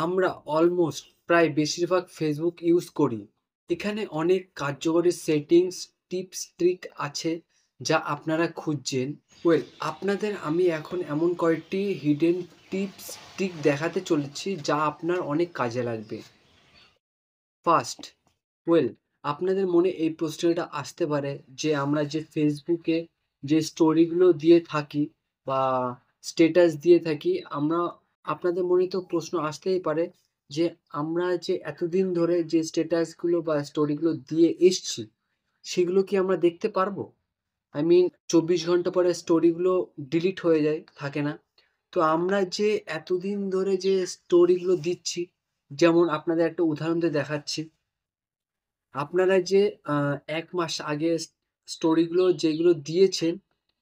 আমরা অলমোস্ট প্রায় বেশিরভাগ ফেসবুক ইউজ করি। এখানে অনেক কার্যকরী সেটিংস, টিপস, ট্রিক আছে যা আপনারা খুঁজছেন। আপনাদের আমি এখন এমন কয়েকটি হিডেন টিপস, ট্রিক দেখাতে চলেছি যা আপনার অনেক কাজে লাগবে। ফার্স্ট, ওয়েল আপনাদের মনে এই প্রশ্নটা আসতে পারে যে আমরা যে ফেসবুকে যে স্টোরিগুলো দিয়ে থাকি বা স্ট্যাটাস দিয়ে থাকি, আপনাদের মনে তো প্রশ্ন আসতেই পারে যে আমরা যে এতদিন ধরে যে স্ট্যাটাসগুলো বা স্টোরিগুলো দিয়ে এসছি, সেগুলো কি আমরা দেখতে পারবো? আই মিন ২৪ ঘন্টা পরে স্টোরিগুলো ডিলিট হয়ে যায়, থাকে না। তো আমরা যে এতদিন ধরে যে স্টোরিগুলো দিচ্ছি, যেমন আপনাদের একটা উদাহরণ দিয়ে দেখাচ্ছি। আপনারা যে ১ মাস আগে স্টোরিগুলো যেগুলো দিয়েছেন,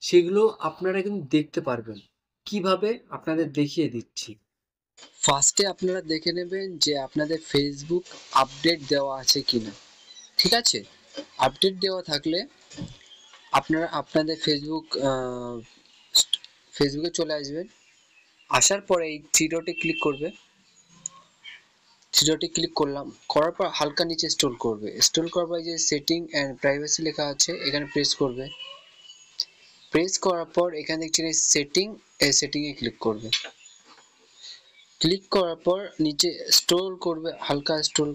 সেগুলো আপনারা কিন্তু দেখতে পারবেন। কিভাবে? আপনাদের দেখিয়ে দিচ্ছি। ফার্স্টে আপনারা দেখে নেবেন যে আপনাদের ফেসবুক আপডেট দেওয়া আছে কিনা। ঠিক আছে? আপডেট দেওয়া থাকলে আপনারা আপনাদের ফেসবুকে চলে আসবেন। আসার পরে এই 3 ডটে ক্লিক করবে। 3 ডটে ক্লিক করলাম। করার পর হালকা নিচে স্ক্রল করবে। স্ক্রল করার পর যে সেটিং অ্যান্ড প্রাইভেসি লেখা আছে, এখানে প্রেস করবে। প্রেস করার পর এখানে দেখছেন এই সেটিং, এই সেটিংয়ে ক্লিক করবে। ক্লিক করার পর নিচে স্ক্রল করবে, হালকা স্ক্রল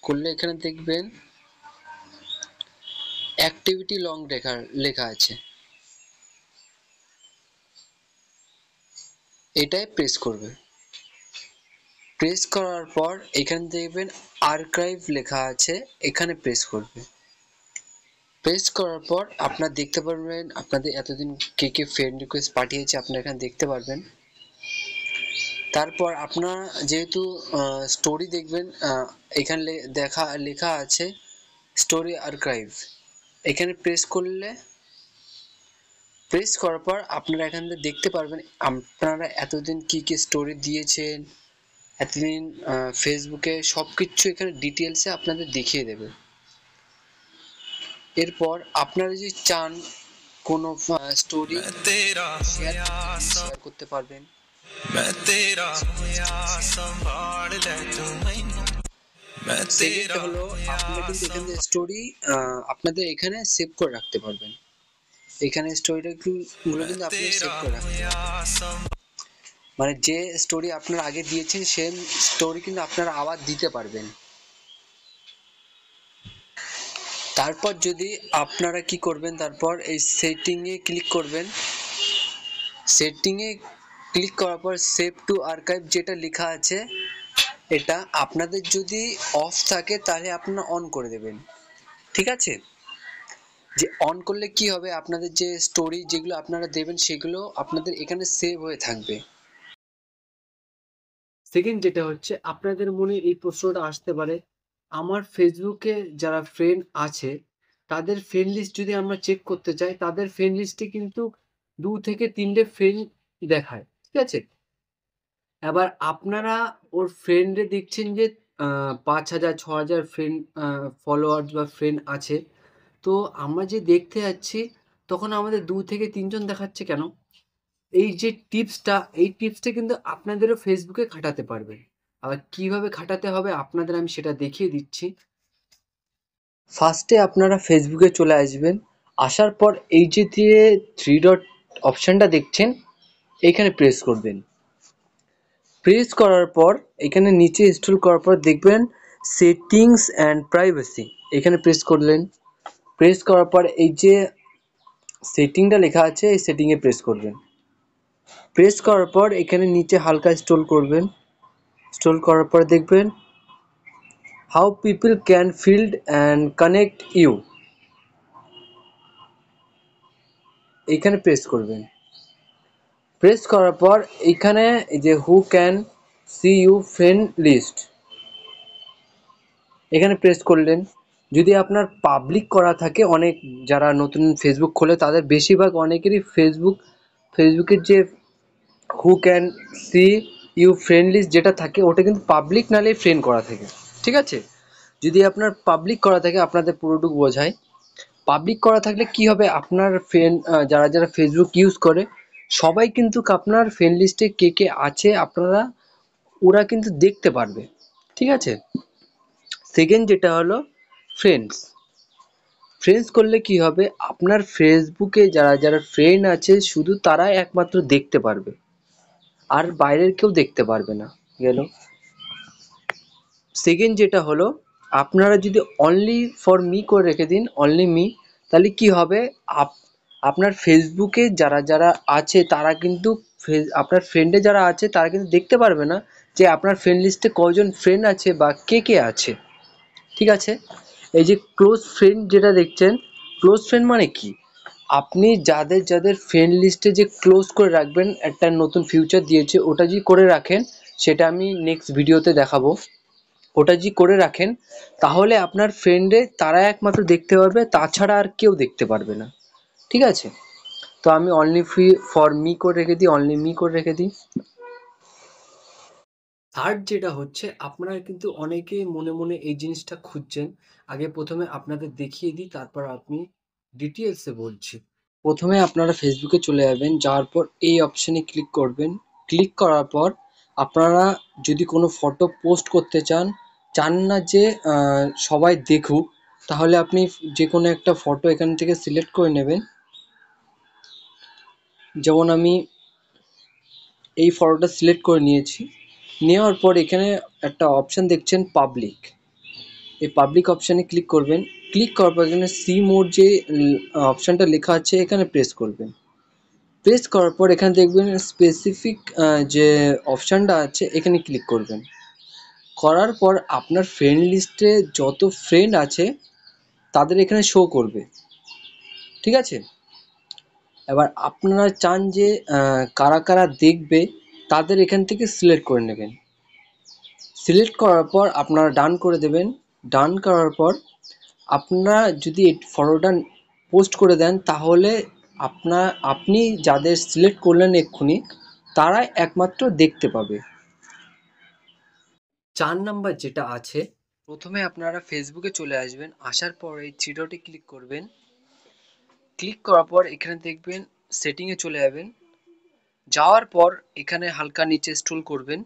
করলে এখানে দেখবেন অ্যাক্টিভিটি লং লেখা আছে, এটাই প্রেস করবে। প্রেস করার পর এখানে দেখবেন আর্কাইভ লেখা আছে, এখানে প্রেস করবে। প্রেস করার পর আপনারা দেখতে পারবেন আপনাদের এতদিন কে কে ফ্রেন্ড রিকোয়েস্ট পাঠিয়েছে, আপনারা এখানে দেখতে পারবেন। তারপর আপনারা যেহেতু স্টোরি দেখবেন, এখানে লেখা আছে স্টোরি আর্কাইভ, এখানে প্রেস করার পর আপনারা এখান থেকে দেখতে পারবেন আপনারা এতদিন কি কি স্টোরি দিয়েছেন, এতদিন ফেসবুকে সবকিছু এখানে ডিটেলসে আপনাদের দেখিয়ে দেবে। এরপর আপনারা যদি চান কোনো স্টোরি শেয়ার করতে পারবেন। সেকেন্ড হলো আপনারা কিন্তু এখানে স্টোরি আপনাদের এখানে সেভ করে রাখতে পারবেন। এখানে স্টোরিটা গুলো কিন্তু আপনি সেভ করে রাখতে পারবেন। মানে যে স্টোরি আপনারা আগে দিয়েছেন সেম স্টোরি কিন্তু আপনারা আবার দিতে পারবেন। তারপর যদি আপনারা কি করবেন, তারপর এই সেটিংয়ে ক্লিক করবেন। সেটিংয়ে ক্লিক করার পর সেভ টু আর্কাইভ যেটা লেখা আছে, এটা আপনাদের যদি অফ থাকে তাহলে আপনারা অন করে দেবেন। ঠিক আছে? যে অন করলে কি হবে, আপনাদের যে স্টোরি যেগুলো আপনারা দেবেন সেগুলো আপনাদের এখানে সেভ হয়ে থাকবে। সেকেন্ড যেটা হচ্ছে, আপনাদের মনে এই প্রশ্নটা আসতে পারে, আমার ফেসবুকে যারা ফ্রেন্ড আছে তাদের ফ্রেন্ড লিস্ট যদি আমরা চেক করতে চাই, তাদের ফ্রেন্ড লিস্টে কিন্তু ২ থেকে ৩ টে ফ্রেন্ড দেখায়। ঠিক আছে? এবার আপনারা ওর ফ্রেন্ডে দেখছেন যে ৫,০০০ ৬,০০০ ফ্রেন্ড ফলোয়ার্স বা ফ্রেন্ড আছে। তো আমরা যে দেখতে যাচ্ছি তখন আমাদের ২ থেকে ৩ জন দেখাচ্ছে কেন? এই যে টিপসটা, এই টিপসটা কিন্তু আপনাদেরও ফেসবুকে খাটাতে পারবেন। আবার কিভাবে খাটাতে হবে আপনাদের আমি সেটা দেখিয়ে দিচ্ছি। ফার্স্টে আপনারা ফেসবুকে চলে আসবেন। আসার পর এই যে 3 ডট অপশনটা দেখছেন, এইখানে প্রেস করবেন। প্রেস করার পর এখানে নিচে স্ক্রল করার পর দেখবেন সেটিংস অ্যান্ড প্রাইভেসি, এখানে প্রেস করলেন। প্রেস করার পর এই যে সেটিংটা লেখা আছে, এই সেটিংয়ে প্রেস করবেন। প্রেস করার পর এখানে নিচে হালকা স্ক্রল করবেন। স্ক্রল করার পর দেখবেন how people can find and connect you, এইখানে প্রেস করবেন। প্রেস করার পর এইখানে এই যে who can see you friend list, এখানে প্রেস করলেন। যদি আপনার পাবলিক করা থাকে, অনেক যারা নতুন ফেসবুক খোলে তাদের বেশিরভাগ অনেকেরই ফেসবুকের যে who can see you friend list যেটা থাকে ওটা কিন্তু পাবলিক নালে ফ্রেন্ড করা থাকে। ঠিক আছে? যদি আপনার পাবলিক করা থাকে, আপনাদের পুরোটুকু বোঝায়। পাবলিক করা থাকলে কি হবে, আপনার ফ্রেন্ড যারা ফেসবুক ইউজ করে সবাই কিন্তু আপনার ফ্রেন্ড লিস্টে কে কে আছে আপনারা ওরা কিন্তু দেখতে পারবে। ঠিক আছে? সেকেন্ড যেটা হলো ফ্রেন্ডস। ফ্রেন্ডস করলে কি হবে, আপনার ফেসবুকে যারা যারা ফ্রেন্ড আছে শুধু তারাই একমাত্র দেখতে পারবে, আর বাইরের কেউ দেখতে পারবে না। গেল। সেকেন্ড যেটা হলো, আপনারা যদি অনলি ফর মি করে রেখে দিন, অনলি মি, তাহলে কি হবে, আপনার ফেসবুকে যারা যারা আছে তারা কিন্তু আপনার ফ্রেন্ডে যারা আছে তারা কিন্তু দেখতে পারবে না যে আপনার ফ্রেন্ড লিস্টে কজন ফ্রেন্ড আছে বা কে কে আছে। ঠিক আছে? এই যে ক্লোজ ফ্রেন্ড যেটা দেখছেন, ক্লোজ ফ্রেন্ড মানে কি, আপনি যাদের যাদের ফ্রেন্ড লিস্টে যে ক্লোজ করে রাখবেন, একটা নতুন ফিউচার দিয়েছে, ওটা যদি করে রাখেন, সেটা আমি নেক্সট ভিডিওতে দেখাবো। ওটা যদি করে রাখেন তাহলে আপনার ফ্রেন্ডে তারা একমাত্র দেখতে পারবে, তাছাড়া আর কেউ দেখতে পারবে না। ঠিক আছে? তো আমি অনলি ফর মি করে রেখে দিই, অনলি মি করে রেখে দিই। থার্ড যেটা হচ্ছে, আপনারা কিন্তু অনেকেই মনে মনে এই জিনিসটা খুঁজছেন। আগে প্রথমে আপনাদের দেখিয়ে দিই, তারপর আপনি ডিটেলসে বলছি। প্রথমে আপনারা ফেসবুকে চলে যাবেন, যাওয়ার পর এই অপশানে ক্লিক করবেন। ক্লিক করার পর আপনারা যদি কোনো ফটো পোস্ট করতে চান, চান না যে সবাই দেখুক, তাহলে আপনি যে কোনো একটা ফটো এখান থেকে সিলেক্ট করে নেবেন। যেমন আমি এই ফটোটা সিলেক্ট করে নিয়েছি। নেওয়ার পর এখানে একটা অপশান দেখছেন পাবলিক, এই পাবলিক অপশানে ক্লিক করবেন। ক্লিক করার পর এখানে সি মোড যে অপশানটা লেখা আছে এখানে প্রেস করবেন। প্রেস করার পর এখানে দেখবেন স্পেসিফিক যে অপশানটা আছে এখানে ক্লিক করবেন। করার পর আপনার ফ্রেন্ড লিস্টে যত ফ্রেন্ড আছে তাদের এখানে শো করবে। ঠিক আছে? এবার আপনারা চান যে কারা কারা দেখবে, তাদের এখান থেকে সিলেক্ট করে নেবেন। সিলেক্ট করার পর আপনারা ডান করে দেবেন। ডান করার পর আপনারা যদি এই ফটোটা পোস্ট করে দেন, তাহলে আপনি যাদের সিলেক্ট করলেন এক্ষুনি, তারাই একমাত্র দেখতে পাবে। 4 নাম্বার যেটা আছে, প্রথমে আপনারা ফেসবুকে চলে আসবেন। আসার পর এই থ্রি ডটে ক্লিক করবেন। ক্লিক করার পর এখানে দেখবেন সেটিংয়ে চলে যাবেন। যাওয়ার পর এখানে হালকা নিচে স্ক্রল করবেন।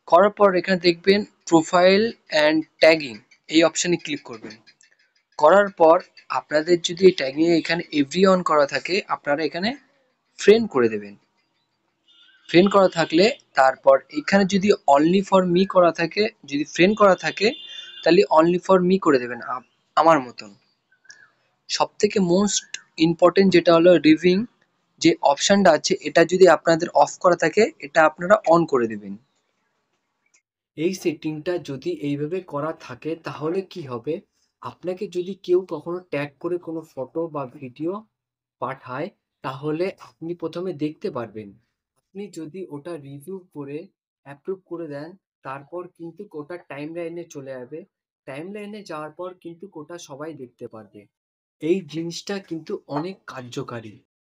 করার পর এখানে দেখবেন প্রোফাইল অ্যান্ড ট্যাগিং, এই অপশানে ক্লিক করবেন। করার পর আপনাদের যদি এই ট্যাগিং এখানে এভরি অন করা থাকে, আপনারা এখানে ফ্রেন্ড করে দেবেন। ফ্রেন্ড করা থাকলে তারপর এখানে যদি অনলি ফর মি করা থাকে, যদি ফ্রেন্ড করা থাকে, তাহলে অনলি ফর মি করে দেবেন আমার মতন। সব থেকে মোস্ট ইম্পর্টেন্ট যেটা হলো রিভিং যে অপশানটা আছে, এটা যদি আপনাদের অফ করা থাকে, এটা আপনারা অন করে দেবেন। এই সেটিংটা যদি এইভাবে করা থাকে তাহলে কি হবে, আপনাকে যদি কেউ কখনো ট্যাগ করে কোনো ফটো বা ভিডিও পাঠায়, তাহলে আপনি প্রথমে দেখতে পারবেন। আপনি যদি ওটা রিভিউ করে অ্যাপ্রুভ করে দেন, তারপর কিন্তু ওটা টাইমলাইনে চলে যাবে। টাইমলাইনে যাওয়ার পর কিন্তু ওটা সবাই দেখতে পারবে। এই জিনিসটা কিন্তু অনেক কার্যকারী।